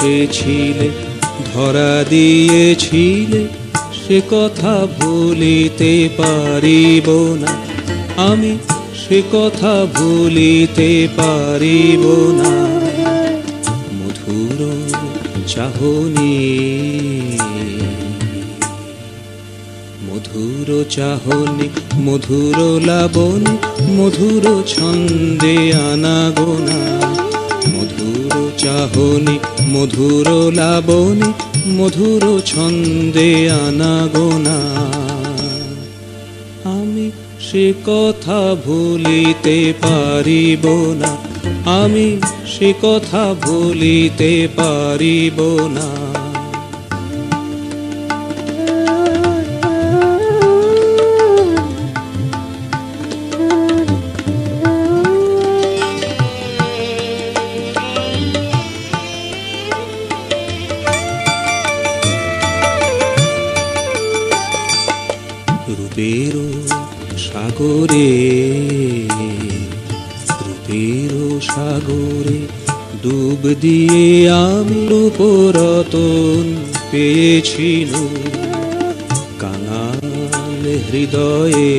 এসেছিলে ধরা দিয়েছিলে সে কথা ভুলিতে পারিব না আমি সে কথা ভুলিতে পারিব না মধুর চাহনি মধুর চাহনি মধুর লাবণী মধুর ছন্দে আনাগোনা মধুর চাহনি মধুর লাবণী মধুর ছন্দে আনাগোনা আমি সে কথা ভুলিতে পারিব না আমি সে কথা ভুলিতে পারিব না রূপের সাগরে রূপের সাগরে ডুব দিয়ে আমি রূপরতন পেয়েছি কাঙাল হৃদয়ে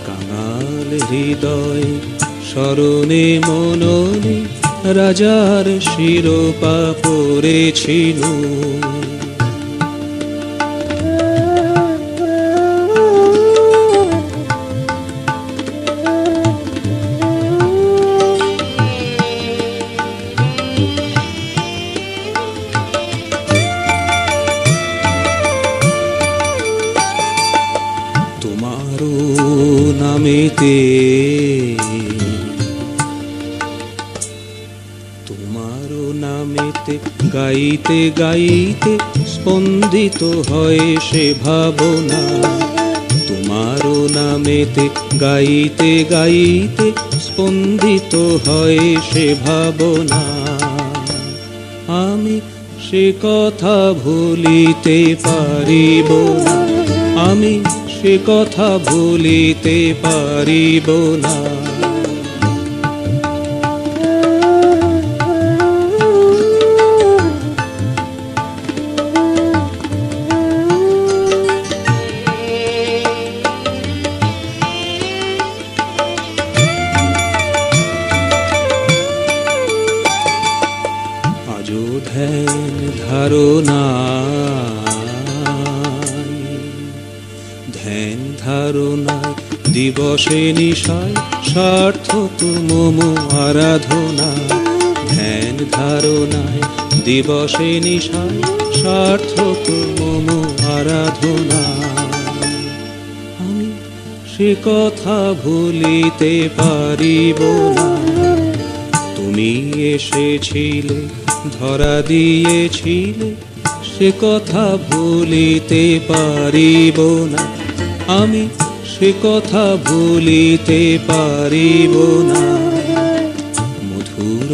কাঙাল হৃদয়ে স্মরণে মননে রাজার শিরোপা পড়েছিল নামেতে তোমার নামেতে গাইতে গাইতে স্পন্দিত হয় সে ভাবনা তোমার নামেতে গাইতে গাইতে স্পন্দিত হয় সে ভাবনা আমি সে কথা ভুলিতে পারিব না আমি সে কথা ভুলিতে পারিব না আজও ধ্যান ধারণা ধ্যান ধারণায় দিবসে নিশায় সার্থক মম আরাধনা ধ্যান ধারণায় দিবসে নিশায় সার্থক মম আরাধনা আমি সে কথা ভুলিতে পারিব না তুমি এসেছিলে ধরা দিয়েছিলে সে কথা ভুলিতে পারিব না আমি সে কথা ভুলিতে পারিব না মধুর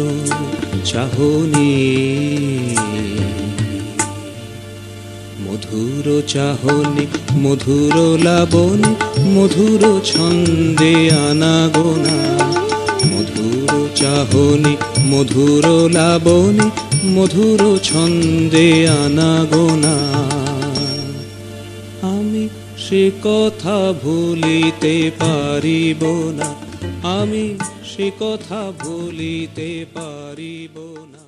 চাহনি মধুর চাহনি মধুর লাবণী মধুর ছন্দে আনাগোনা মধুর চাহনি মধুর লাবণী মধুর ছন্দে আনাগোনা আমি সে কথা ভুলিতে পারিব না আমি সে কথা ভুলিতে পারিব না।